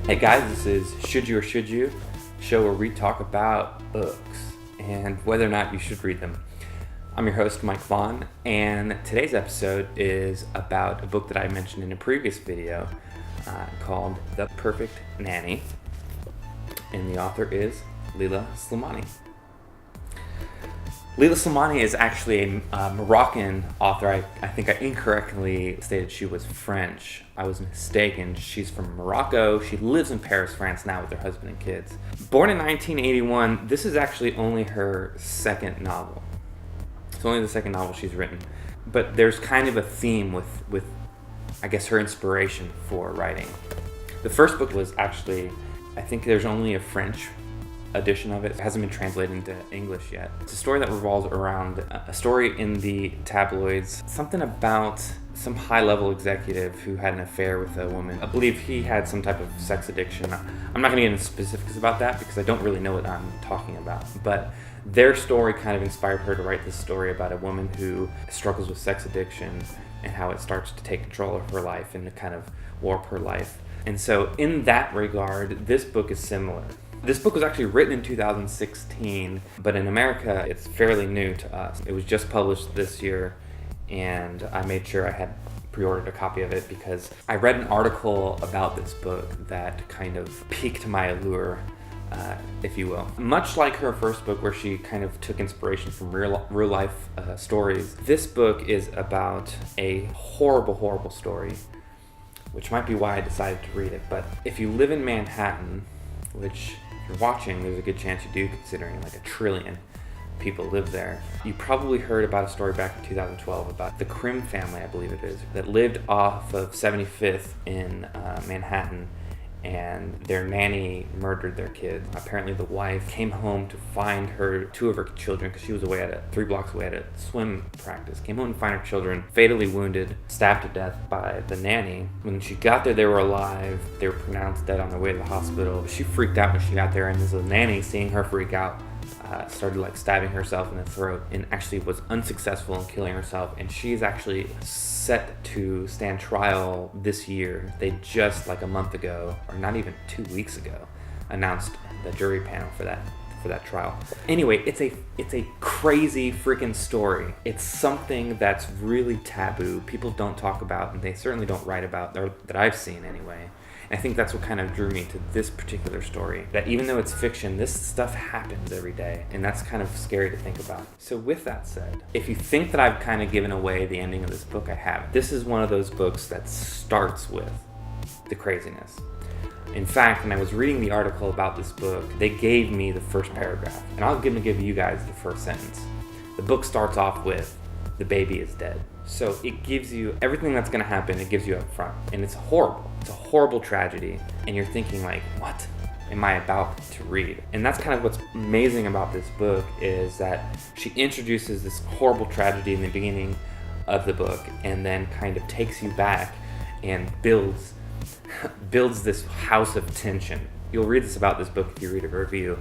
Hey guys, this is Should You or Should You, show where we talk about books and whether or not you should read them. I'm your host, Michael Vaughan, and today's episode is about a book that I mentioned in a previous video called The Perfect Nanny, and the author is Leila Slimani. Leila Slimani is actually a Moroccan author. I think I incorrectly stated she was French. I was mistaken. She's from Morocco. She lives in Paris, France now with her husband and kids. Born in 1981, this is actually only her second novel. It's only the second novel she's written. But there's kind of a theme with I guess, her inspiration for writing. The first book was actually, I think there's only a French edition of it. It hasn't been translated into English yet. It's a story that revolves around a story in the tabloids, something about some high-level executive who had an affair with a woman. I believe he had some type of sex addiction. I'm not going to get into specifics about that because I don't really know what I'm talking about, but their story kind of inspired her to write this story about a woman who struggles with sex addiction and how it starts to take control of her life and to kind of warp her life. And so in that regard, this book is similar. This book was actually written in 2016, but in America, it's fairly new to us. It was just published this year, and I made sure I had pre-ordered a copy of it because I read an article about this book that kind of piqued my allure, if you will. Much like her first book, where she kind of took inspiration from real life stories, this book is about a horrible story, which might be why I decided to read it. But if you live in Manhattan, which if you're watching, there's a good chance you do, considering like 1 trillion people live there. You probably heard about a story back in 2012 about the Krim family, I believe it is, that lived off of 75th in Manhattan, and their nanny murdered their kids. Apparently the wife came home to find two of her children, because she was away 3 blocks away at a swim practice, came home to find her children fatally wounded, stabbed to death by the nanny. When she got there, they were alive. They were pronounced dead on their way to the hospital. She freaked out when she got there, and the nanny, seeing her freak out, started like stabbing herself in the throat and actually was unsuccessful in killing herself. And she's actually set to stand trial this year. They just like a month ago, or not even 2 weeks ago, announced the jury panel for that trial. Anyway, it's a crazy freaking story. It's something that's really taboo. People don't talk about, and they certainly don't write about, or that I've seen anyway. And I think that's what kind of drew me to this particular story, that even though it's fiction, this stuff happens every day, and that's kind of scary to think about. So with that said, if you think that I've kind of given away the ending of this book, I haven't. This is one of those books that starts with the craziness. In fact, when I was reading the article about this book, they gave me the first paragraph, and I'm going to give you guys the first sentence. The book starts off with, "The baby is dead." So it gives you everything that's going to happen. It gives you up front, and it's horrible. It's a horrible tragedy, and you're thinking like, what am I about to read? And that's kind of what's amazing about this book, is that she introduces this horrible tragedy in the beginning of the book, and then kind of takes you back and builds this house of tension. You'll read this about this book if you read a review.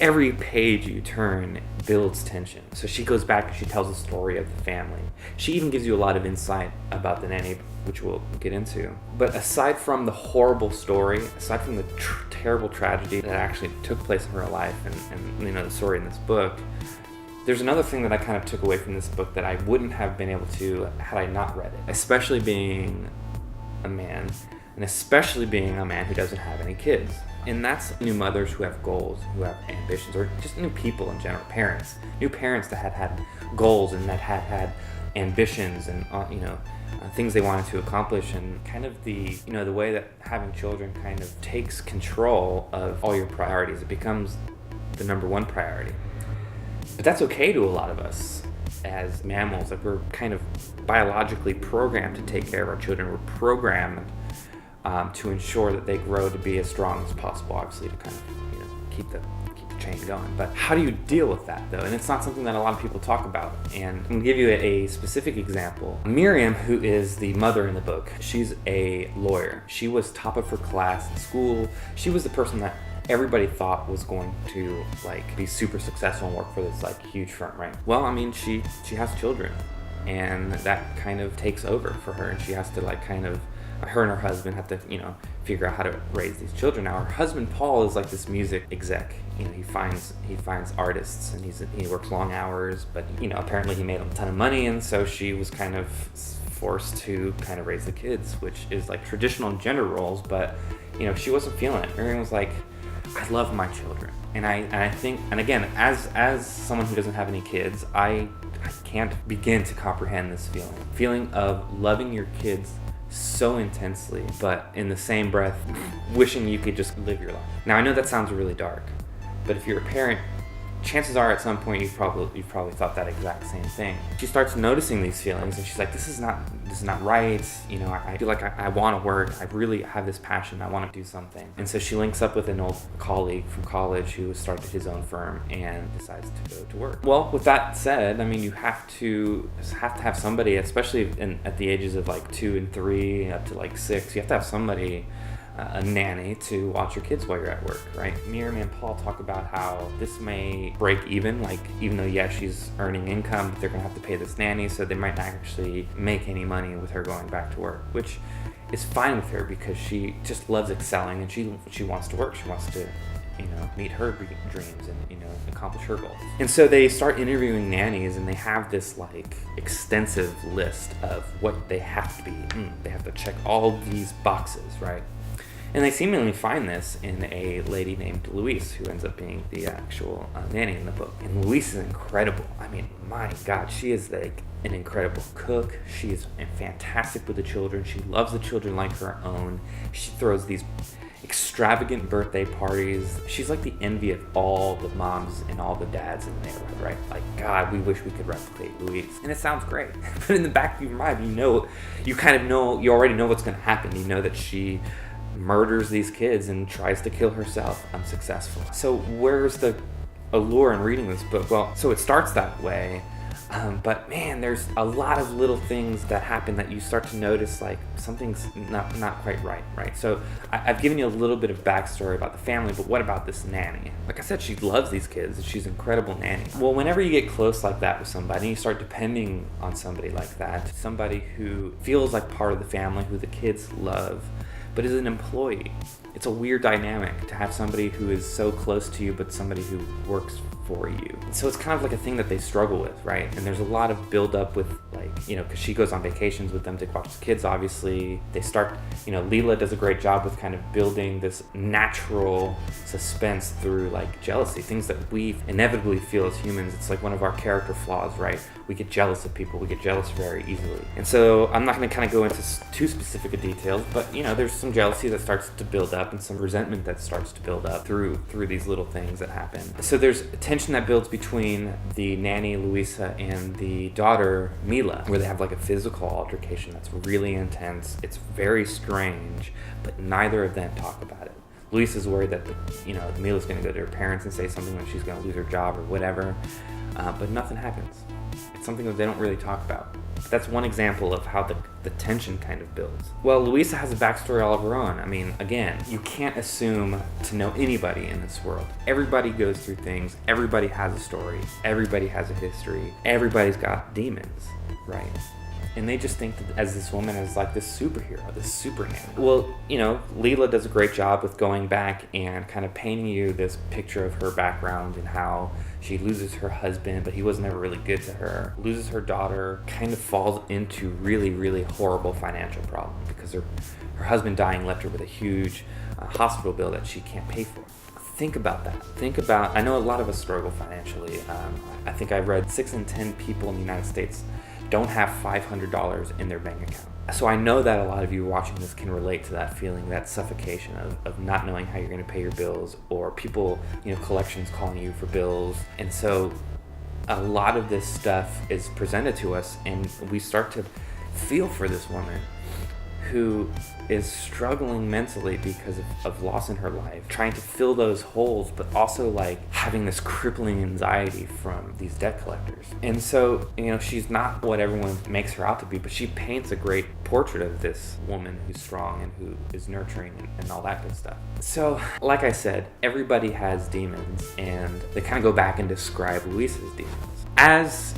Every page you turn builds tension. So she goes back and she tells the story of the family. She even gives you a lot of insight about the nanny, which we'll get into. But aside from the horrible story, aside from the terrible tragedy that actually took place in her life, and the story in this book, there's another thing that I kind of took away from this book that I wouldn't have been able to had I not read it. Especially being a man, and especially being a man who doesn't have any kids. And that's new mothers who have goals, who have ambitions, or just new people in general, new parents that had goals and that had ambitions and things they wanted to accomplish, and kind of the way that having children kind of takes control of all your priorities. It becomes the number one priority. But that's okay to a lot of us as mammals. Like, we're kind of biologically programmed to take care of our children. We're programmed to ensure that they grow to be as strong as possible, obviously, to kind of keep the chain going. But how do you deal with that, though? And it's not something that a lot of people talk about. And I'm going to give you a specific example. Miriam, who is the mother in the book, she's a lawyer. She was top of her class in school. She was the person that everybody thought was going to be super successful and work for this huge firm, right? Well, I mean, she has children, and that kind of takes over for her, and she has to her and her husband have to figure out how to raise these children. Now her husband Paul is like this music exec. He finds artists, and he works long hours, but apparently he made a ton of money, and so she was kind of forced to kind of raise the kids, which is like traditional gender roles, but she wasn't feeling it. Miriam was like, I love my children, and I think, and again, as someone who doesn't have any kids, I can't begin to comprehend this feeling of loving your kids so intensely, but in the same breath wishing you could just live your life. Now I know that sounds really dark, but if you're a parent, chances are at some point you've probably thought that exact same thing. She starts noticing these feelings, and she's like, this is not right. I feel like I want to work. I really have this passion. I want to do something. And so she links up with an old colleague from college who started his own firm and decides to go to work. Well, with that said, you have to have somebody, especially at the ages of like 2 and 3 up to like 6. You have to have somebody, a nanny, to watch your kids while you're at work, right? Miriam and Paul talk about how this may break even, like even though she's earning income, but they're gonna have to pay this nanny, so they might not actually make any money with her going back to work, which is fine with her because she just loves excelling, and she wants to work. She wants to meet her dreams and accomplish her goals. And so they start interviewing nannies, and they have this like extensive list of what they have to be. They have to check all these boxes, right? And they seemingly find this in a lady named Louise, who ends up being the actual nanny in the book. And Louise is incredible. My God, she is like an incredible cook. She is fantastic with the children. She loves the children like her own. She throws these extravagant birthday parties. She's like the envy of all the moms and all the dads in the neighborhood, right? Like, God, we wish we could replicate Louise. And it sounds great. But in the back of your mind, you already know what's going to happen. You know that she murders these kids and tries to kill herself unsuccessfully. So where's the allure in reading this book? Well, so it starts that way, but man, there's a lot of little things that happen that you start to notice like something's not quite right? So I've given you a little bit of backstory about the family, but what about this nanny? Like I said, she loves these kids. She's an incredible nanny. Well, whenever you get close like that with somebody, you start depending on somebody like that, somebody who feels like part of the family, who the kids love, but is an employee. It's a weird dynamic to have somebody who is so close to you, but somebody who works for you. So it's kind of like a thing that they struggle with, right? And there's a lot of build up with because she goes on vacations with them to watch the kids, obviously. They start, Leila does a great job with kind of building this natural suspense through like jealousy, things that we inevitably feel as humans. It's like one of our character flaws, right? We get jealous of people. We get jealous very easily. And so I'm not going to kind of go into too specific a details, but there's some jealousy that starts to build up and some resentment that starts to build up through these little things that happen. So there's a tension that builds between the nanny, Louisa, and the daughter, Mila, where they have like a physical altercation that's really intense. It's very strange, but neither of them talk about it. Louisa's worried that Mila's going to go to her parents and say something that she's going to lose her job or whatever, but nothing happens. It's something that they don't really talk about. That's one example of how the tension kind of builds. Well, Louisa has a backstory all of her own. Again, you can't assume to know anybody in this world. Everybody goes through things. Everybody has a story. Everybody has a history. Everybody's got demons, right? And they just think that as this woman is like this superhero, this super nanny. Well, Leila does a great job with going back and kind of painting you this picture of her background and how she loses her husband, but he was never really good to her. Loses her daughter, kind of falls into really, really horrible financial problems because her husband dying left her with a huge hospital bill that she can't pay for. Think about that. I know a lot of us struggle financially. I think I read 6 in 10 people in the United States don't have $500 in their bank account. So I know that a lot of you watching this can relate to that feeling, that suffocation of not knowing how you're going to pay your bills, or people, collections calling you for bills. And so a lot of this stuff is presented to us, and we start to feel for this woman who is struggling mentally because of loss in her life, trying to fill those holes, but also like having this crippling anxiety from these debt collectors. And so, she's not what everyone makes her out to be, but she paints a great portrait of this woman who's strong and who is nurturing and all that good stuff. So, like I said, everybody has demons, and they kind of go back and describe Louisa's demons. As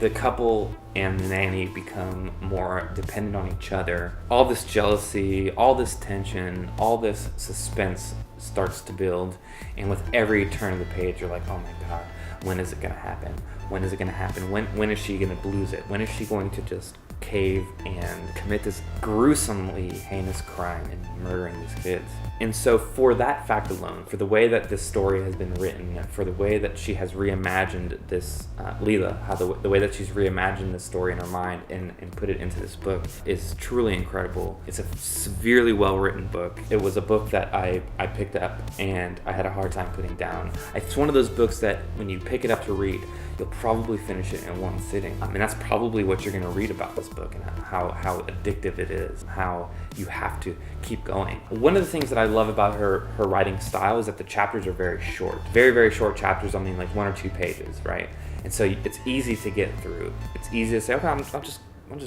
the couple and the nanny become more dependent on each other. All this jealousy, all this tension, all this suspense starts to build, and with every turn of the page you're like, oh my god, when is it going to happen? When is it going to happen? When is she going to lose it? When is she going to just cave and commit this gruesomely heinous crime and murdering these kids? And so for that fact alone, for the way that this story has been written, for the way that she has reimagined this, Leila, how the way that she's reimagined this story in her mind and put it into this book is truly incredible. It's a severely well-written book. It was a book that I picked up and I had a hard time putting down. It's one of those books that when you pick it up to read, you'll probably finish it in one sitting. And that's probably what you're going to read about this book, and how addictive it is, how you have to keep going. One of the things that I love about her writing style is that the chapters are very short. Very, very short chapters, I mean like 1 or 2 pages, right? And so it's easy to get through. It's easy to say, okay, I'll just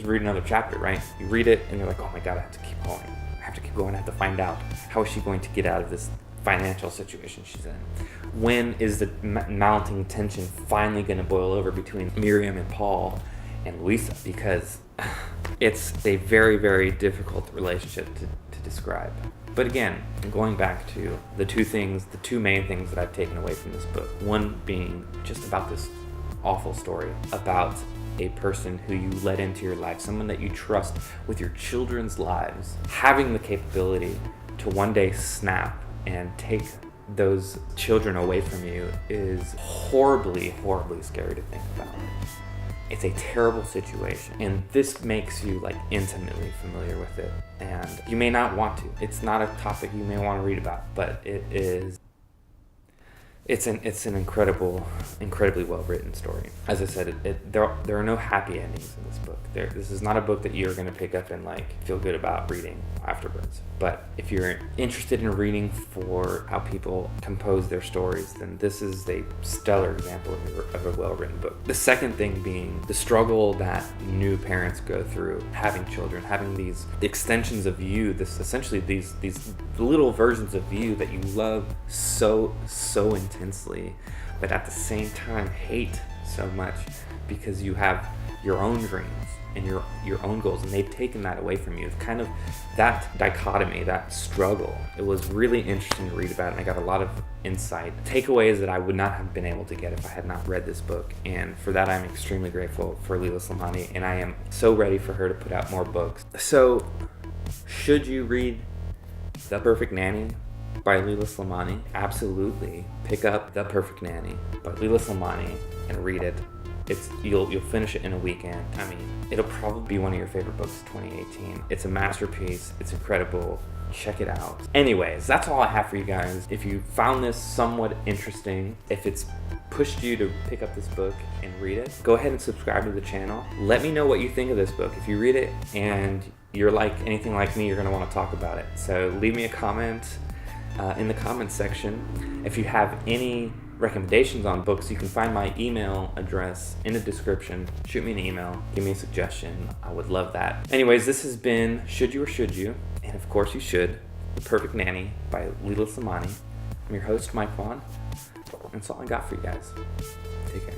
read another chapter, right? You read it and you're like, oh my god, I have to keep going. I have to keep going. I have to find out, how is she going to get out of this financial situation she's in? When is the mounting tension finally going to boil over between Miriam and Paul and Louisa? Because it's a very, very difficult relationship to describe. But again, going back to the two main things that I've taken away from this book. One being just about this awful story about a person who you let into your life, someone that you trust with your children's lives, having the capability to one day snap and take those children away from you is horribly, horribly scary to think about. It's a terrible situation, and this makes you like intimately familiar with it, and you may not want to. It's not a topic you may want to read about, but it is. It's an incredibly well-written story. As I said, there are no happy endings in this book. This is not a book that you're going to pick up and like feel good about reading afterwards. But if you're interested in reading for how people compose their stories, then this is a stellar example of a well-written book. The second thing being the struggle that new parents go through having children, having these extensions of you, essentially these little versions of you that you love so intensely, but at the same time hate so much because you have your own dreams and your own goals, and they've taken that away from you. It's kind of that dichotomy, that struggle. It was really interesting to read about, and I got a lot of insight. Takeaways that I would not have been able to get if I had not read this book, and for that I'm extremely grateful for Leila Slimani, and I am so ready for her to put out more books. So, should you read The Perfect Nanny by Leila Slimani? Absolutely. Pick up The Perfect Nanny by Leila Slimani and read it. You'll finish it in a weekend. I mean, it'll probably be one of your favorite books of 2018. It's a masterpiece. It's incredible. Check it out. Anyways, that's all I have for you guys. If you found this somewhat interesting, if it's pushed you to pick up this book and read it, go ahead and subscribe to the channel. Let me know what you think of this book. If you read it and you're like anything like me, you're going to want to talk about it. So leave me a comment in the comments section. If you have any recommendations on books, you can find my email address in the description. Shoot me an email, give me a suggestion. I would love that. Anyways, this has been Should You or Should You? And of course you should. The Perfect Nanny by Leila Slimani. I'm your host, Michael Vaughan. That's all I got for you guys. Take care.